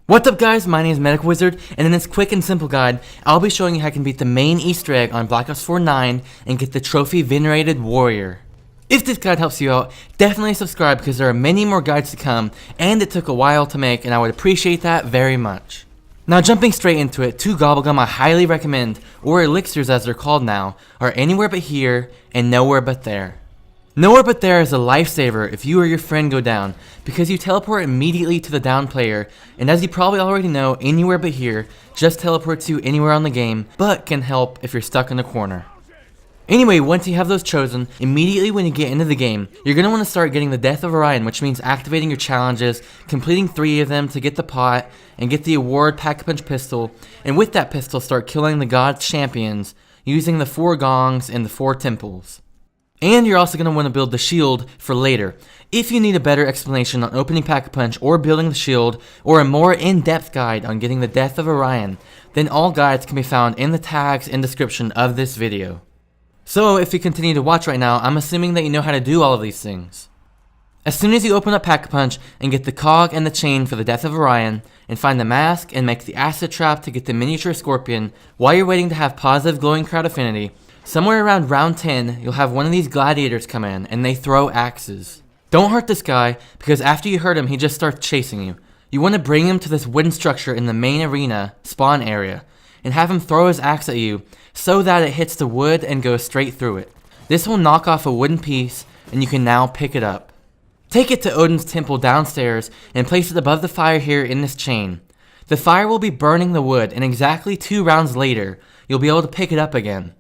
What's up guys, my name is Medic Wizard, and in this quick and simple guide, I'll be showing you how you can beat the main Easter egg on Black Ops 4 9 and get the trophy Venerated Warrior. If this guide helps you out, definitely subscribe because there are many more guides to come, and it took a while to make, and I would appreciate that very much. Now jumping straight into it, 2 Gobblegum I highly recommend, or elixirs as they're called now, are Anywhere But Here and Nowhere But There. Nowhere But There is a lifesaver if you or your friend go down, because you teleport immediately to the down player, and as you probably already know, Anywhere But Here just teleports you anywhere on the game, but can help if you're stuck in a corner. Anyway, once you have those chosen, immediately when you get into the game, you're going to want to start getting the Death of Orion, which means activating your challenges, completing 3 of them to get the pot, and get the award Pack-a-Punch pistol, and with that pistol start killing the God's champions, using the 4 gongs and the 4 temples. And you're also going to want to build the shield for later. If you need a better explanation on opening Pack-a-Punch or building the shield, or a more in-depth guide on getting the Death of Orion, then all guides can be found in the tags and description of this video. So if you continue to watch right now, I'm assuming that you know how to do all of these things. As soon as you open up Pack-a-Punch and get the cog and the chain for the Death of Orion, and find the mask and make the acid trap to get the miniature scorpion, while you're waiting to have positive glowing crowd affinity, somewhere around round 10, you'll have one of these gladiators come in, and they throw axes. Don't hurt this guy, because after you hurt him, he just starts chasing you. You want to bring him to this wooden structure in the main arena, spawn area, and have him throw his axe at you, so that it hits the wood and goes straight through it. This will knock off a wooden piece, and you can now pick it up. Take it to Odin's temple downstairs, and place it above the fire here in this chain. The fire will be burning the wood, and exactly 2 rounds later, you'll be able to pick it up again.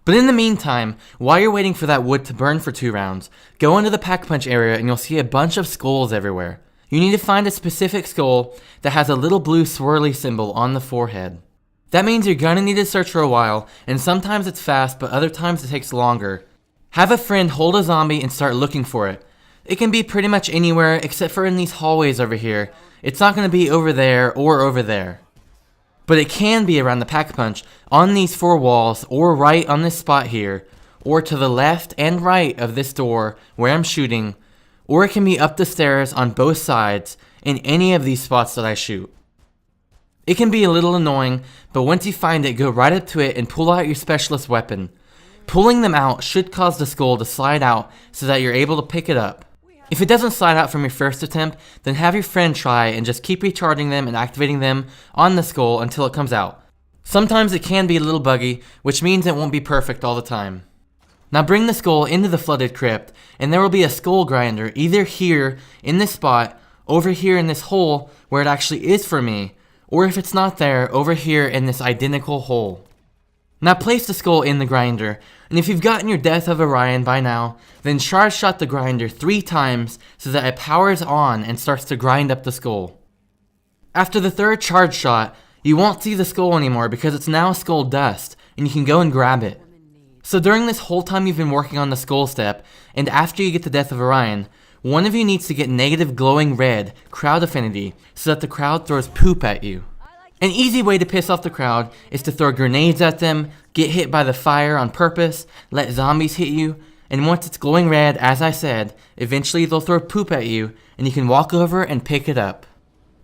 But in the meantime, while you're waiting for that wood to burn for 2 rounds, go into the Pack-a-Punch area and you'll see a bunch of skulls everywhere. You need to find a specific skull that has a little blue swirly symbol on the forehead. That means you're gonna need to search for a while, and sometimes it's fast, but other times it takes longer. Have a friend hold a zombie and start looking for it. It can be pretty much anywhere except for in these hallways over here. It's not gonna be over there or over there. But it can be around the Pack-a-Punch, on these 4 walls, or right on this spot here, or to the left and right of this door where I'm shooting, or it can be up the stairs on both sides in any of these spots that I shoot. It can be a little annoying, but once you find it, go right up to it and pull out your specialist weapon. Pulling them out should cause the skull to slide out so that you're able to pick it up. If it doesn't slide out from your first attempt, then have your friend try and just keep recharging them and activating them on the skull until it comes out. Sometimes it can be a little buggy, which means it won't be perfect all the time. Now bring the skull into the flooded crypt, and there will be a skull grinder either here in this spot, over here in this hole where it actually is for me, or if it's not there, over here in this identical hole. Now place the skull in the grinder, and if you've gotten your Death of Orion by now, then charge shot the grinder 3 times so that it powers on and starts to grind up the skull. After the 3rd charge shot, you won't see the skull anymore because it's now skull dust, and you can go and grab it. So during this whole time you've been working on the skull step, and after you get the Death of Orion, one of you needs to get negative glowing red crowd affinity so that the crowd throws poop at you. An easy way to piss off the crowd is to throw grenades at them, get hit by the fire on purpose, let zombies hit you, and once it's glowing red, as I said, eventually they'll throw poop at you, and you can walk over and pick it up.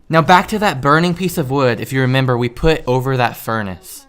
Now back to that burning piece of wood, if you remember, we put over that furnace.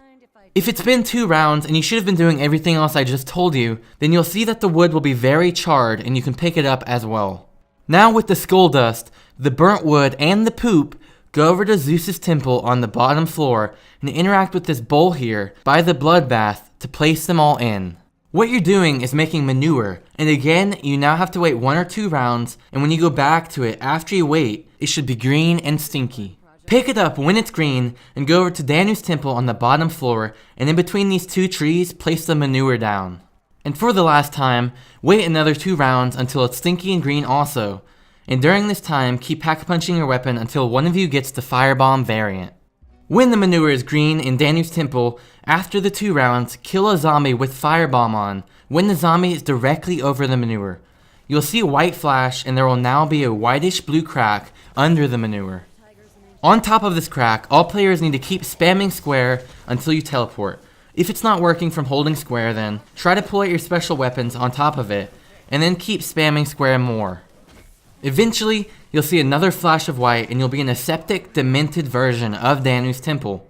If it's been 2 rounds and you should have been doing everything else I just told you, then you'll see that the wood will be very charred and you can pick it up as well. Now with the skull dust, the burnt wood, and the poop, go over to Zeus's temple on the bottom floor and interact with this bowl here by the bloodbath to place them all in. What you're doing is making manure, and again, you now have to wait 1 or 2 rounds, and when you go back to it after you wait, it should be green and stinky. Pick it up when it's green and go over to Danu's temple on the bottom floor, and in between these 2 trees, place the manure down. And for the last time, wait another 2 rounds until it's stinky and green also. And during this time, keep Pack-a-Punching your weapon until one of you gets the firebomb variant. When the manure is green in Danu's temple, after the 2 rounds, kill a zombie with firebomb on when the zombie is directly over the manure. You'll see a white flash, and there will now be a whitish blue crack under the manure. On top of this crack, all players need to keep spamming square until you teleport. If it's not working from holding square, then try to pull out your special weapons on top of it, and then keep spamming square more. Eventually, you'll see another flash of white and you'll be in a septic, demented version of Danu's temple.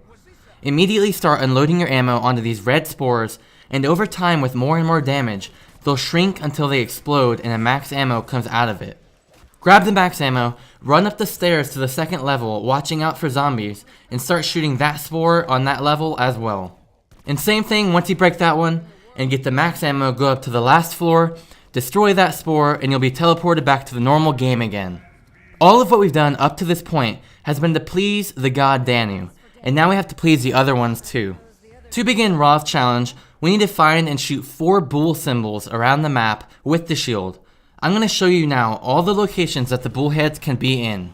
Immediately start unloading your ammo onto these red spores, and over time with more and more damage, they'll shrink until they explode and a max ammo comes out of it. Grab the max ammo, run up the stairs to the second level, watching out for zombies, and start shooting that spore on that level as well. And same thing, once you break that one, and get the max ammo, go up to the last floor, destroy that spore, and you'll be teleported back to the normal game again. All of what we've done up to this point has been to please the god Danu, and now we have to please the other ones too. To begin Roth's challenge, we need to find and shoot 4 bull symbols around the map with the shield. I'm going to show you now all the locations that the bullheads can be in.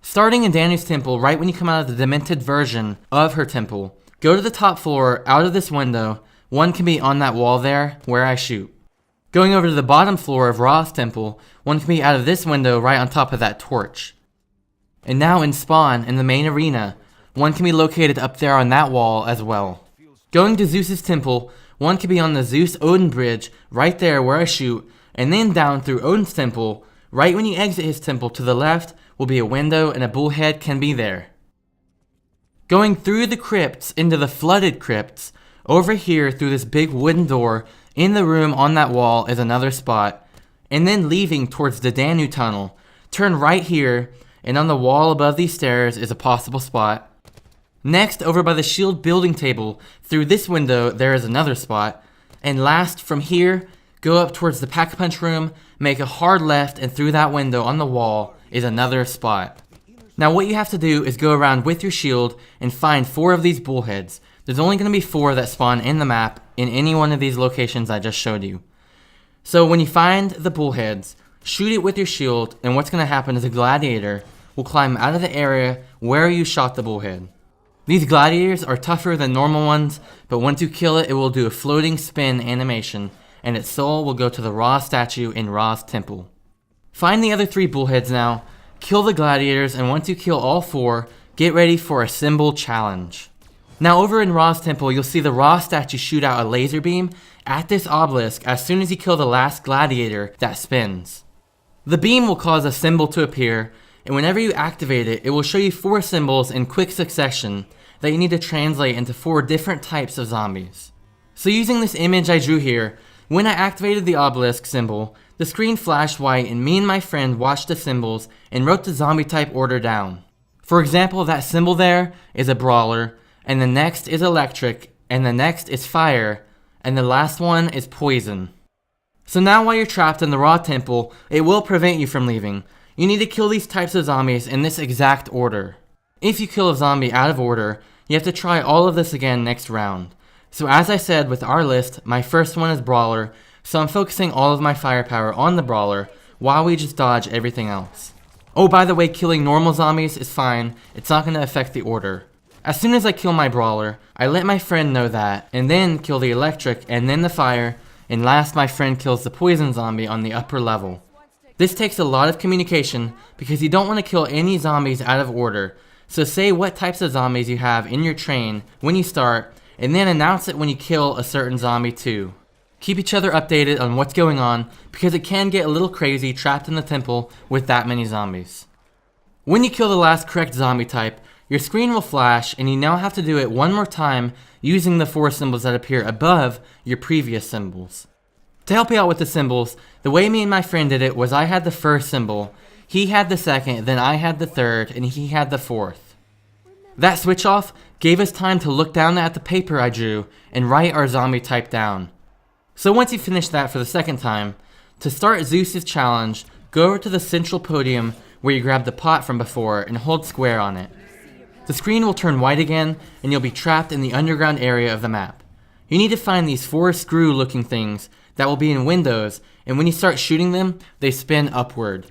Starting in Danu's temple, right when you come out of the demented version of her temple, go to the top floor, out of this window. One can be on that wall there, where I shoot. Going over to the bottom floor of Roth's temple, one can be out of this window right on top of that torch. And now in spawn, in the main arena, one can be located up there on that wall as well. Going to Zeus's temple, one can be on the Zeus-Odin bridge right there where I shoot, and then down through Odin's temple. Right when you exit his temple to the left will be a window and a bullhead can be there. Going through the crypts into the flooded crypts, over here through this big wooden door, in the room on that wall is another spot, and then leaving towards the Danu tunnel. Turn right here, and on the wall above these stairs is a possible spot. Next, over by the shield building table, through this window there is another spot. And last, from here, go up towards the pack-a-punch room, make a hard left, and through that window on the wall is another spot. Now what you have to do is go around with your shield and find 4 of these bullheads. There's only going to be 4 that spawn in the map in any one of these locations I just showed you. So when you find the bullheads, shoot it with your shield, and what's going to happen is a gladiator will climb out of the area where you shot the bullhead. These gladiators are tougher than normal ones, but once you kill it, it will do a floating spin animation, and its soul will go to the Ra statue in Ra's temple. Find the other 3 bullheads now, kill the gladiators, and once you kill all 4, get ready for a symbol challenge. Now over in Ra's temple, you'll see the Ra statue shoot out a laser beam at this obelisk as soon as you kill the last gladiator that spins. The beam will cause a symbol to appear, and whenever you activate it, it will show you 4 symbols in quick succession that you need to translate into 4 different types of zombies. So using this image I drew here, when I activated the obelisk symbol, the screen flashed white and me and my friend watched the symbols and wrote the zombie type order down. For example, that symbol there is a brawler, and the next is electric, and the next is fire, and the last one is poison. So now while you're trapped in the Ra temple, it will prevent you from leaving. You need to kill these types of zombies in this exact order. If you kill a zombie out of order, you have to try all of this again next round. So as I said with our list, my first one is brawler, so I'm focusing all of my firepower on the brawler while we just dodge everything else. Oh, by the way, killing normal zombies is fine, it's not going to affect the order. As soon as I kill my brawler, I let my friend know that, and then kill the electric and then the fire, and last my friend kills the poison zombie on the upper level. This takes a lot of communication because you don't want to kill any zombies out of order. So say what types of zombies you have in your train when you start, and then announce it when you kill a certain zombie too. Keep each other updated on what's going on, because it can get a little crazy trapped in the temple with that many zombies. When you kill the last correct zombie type, your screen will flash, and you now have to do it one more time using the 4 symbols that appear above your previous symbols. To help you out with the symbols, the way me and my friend did it was I had the first symbol, he had the second, then I had the third, and he had the fourth. That switch off gave us time to look down at the paper I drew and write our zombie type down. So once you finish that for the second time, to start Zeus's challenge, go over to the central podium where you grabbed the pot from before and hold square on it. The screen will turn white again and you'll be trapped in the underground area of the map. You need to find these 4 screw looking things that will be in windows, and when you start shooting them, they spin upward.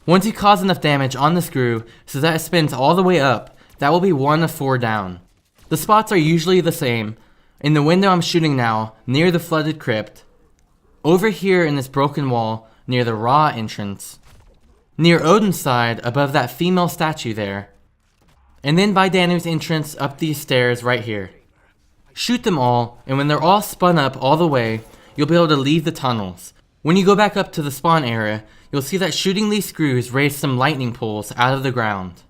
Once you cause enough damage on the screw so that it spins all the way up, that will be 1 of 4 down. The spots are usually the same. In the window I'm shooting now, near the flooded crypt. Over here in this broken wall, near the Ra entrance. Near Odin's side, above that female statue there. And then by Danu's entrance, up these stairs right here. Shoot them all, and when they're all spun up all the way, you'll be able to leave the tunnels. When you go back up to the spawn area, you'll see that shooting these screws raise some lightning poles out of the ground.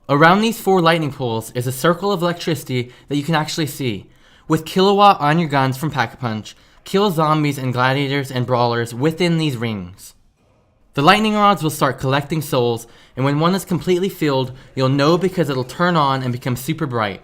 Around these 4 lightning poles is a circle of electricity that you can actually see. With kilowatt on your guns from Pack-a-Punch, kill zombies and gladiators and brawlers within these rings. The lightning rods will start collecting souls, and when one is completely filled, you'll know because it'll turn on and become super bright.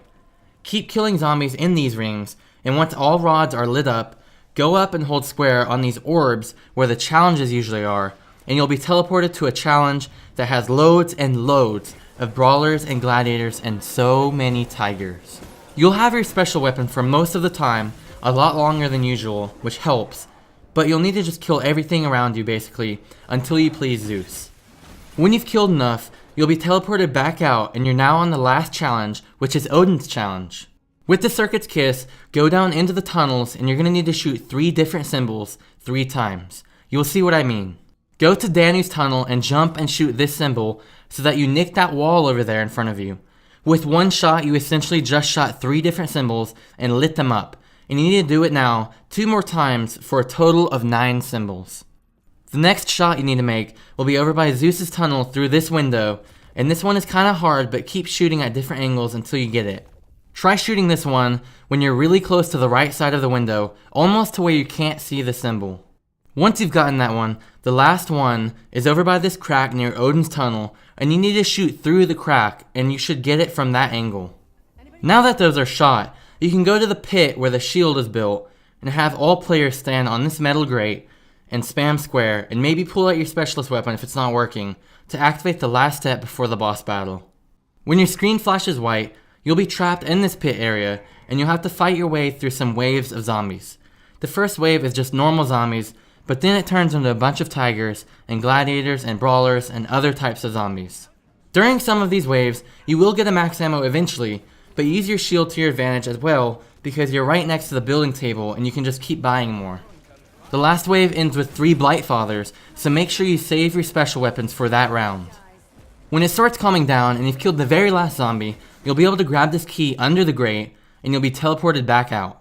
Keep killing zombies in these rings, and once all rods are lit up, go up and hold square on these orbs where the challenges usually are, and you'll be teleported to a challenge that has loads and loads of brawlers and gladiators and so many tigers. You'll have your special weapon for most of the time, a lot longer than usual, which helps, but you'll need to just kill everything around you basically, until you please Zeus. When you've killed enough, you'll be teleported back out and you're now on the last challenge, which is Odin's challenge. With the Circuit's Kiss, go down into the tunnels and you're going to need to shoot 3 different symbols 3 times. You'll see what I mean. Go to Danu's tunnel and jump and shoot this symbol so that you nick that wall over there in front of you. With one shot, you essentially just shot 3 different symbols and lit them up. And you need to do it now 2 more times for a total of 9 symbols. The next shot you need to make will be over by Zeus's tunnel through this window, and this one is kinda hard, but keep shooting at different angles until you get it. Try shooting this one when you're really close to the right side of the window, almost to where you can't see the symbol. Once you've gotten that one, the last one is over by this crack near Odin's tunnel, and you need to shoot through the crack, and you should get it from that angle. Now that those are shot, you can go to the pit where the shield is built, and have all players stand on this metal grate, and spam square, and maybe pull out your specialist weapon if it's not working, to activate the last step before the boss battle. When your screen flashes white, you'll be trapped in this pit area, and you'll have to fight your way through some waves of zombies. The first wave is just normal zombies, but then it turns into a bunch of tigers, and gladiators, and brawlers, and other types of zombies. During some of these waves, you will get a max ammo eventually, but use your shield to your advantage as well, because you're right next to the building table, and you can just keep buying more. The last wave ends with 3 Blight Fathers, so make sure you save your special weapons for that round. When it starts calming down and you've killed the very last zombie, you'll be able to grab this key under the grate, and you'll be teleported back out.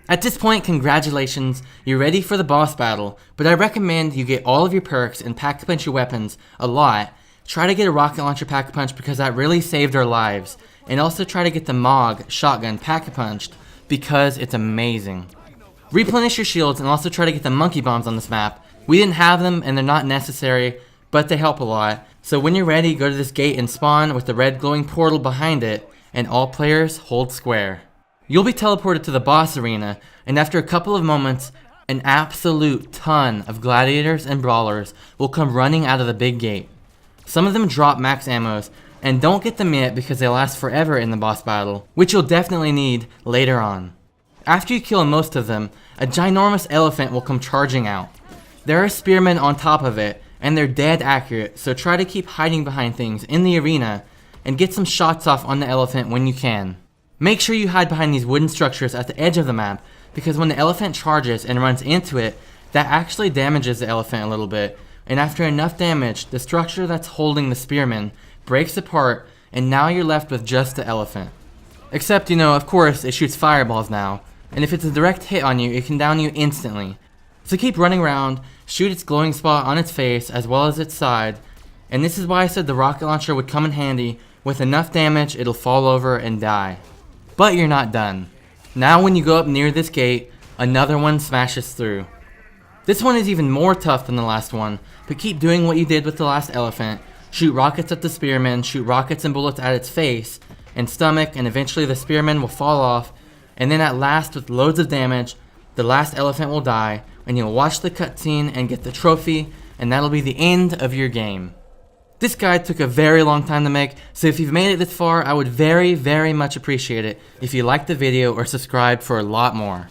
At this point, congratulations, you're ready for the boss battle, but I recommend you get all of your perks and Pack-a-Punch your weapons a lot. Try to get a rocket launcher Pack-a-Punch because that really saved our lives, and also try to get the MOG shotgun Pack-a-Punched because it's amazing. Replenish your shields and also try to get the monkey bombs on this map. We didn't have them and they're not necessary, but they help a lot. So when you're ready, go to this gate and spawn with the red glowing portal behind it, and all players hold square. You'll be teleported to the boss arena, and after a couple of moments, an absolute ton of gladiators and brawlers will come running out of the big gate. Some of them drop max ammos, and don't get them yet because they last forever in the boss battle, which you'll definitely need later on. After you kill most of them, a ginormous elephant will come charging out. There are spearmen on top of it, and they're dead accurate, so try to keep hiding behind things in the arena, and get some shots off on the elephant when you can. Make sure you hide behind these wooden structures at the edge of the map, because when the elephant charges and runs into it, that actually damages the elephant a little bit, and after enough damage, the structure that's holding the spearmen breaks apart, and now you're left with just the elephant. Except, of course, it shoots fireballs now, and if it's a direct hit on you, it can down you instantly. So keep running around, shoot its glowing spot on its face as well as its side, and this is why I said the rocket launcher would come in handy. With enough damage, it'll fall over and die. But you're not done. Now when you go up near this gate, another one smashes through. This one is even more tough than the last one, but keep doing what you did with the last elephant. Shoot rockets at the spearman, shoot rockets and bullets at its face and stomach, and eventually the spearman will fall off, and then at last, with loads of damage, the last elephant will die, and you'll watch the cutscene and get the trophy, and that'll be the end of your game. This guide took a very long time to make, so if you've made it this far, I would very, very much appreciate it if you liked the video or subscribed for a lot more.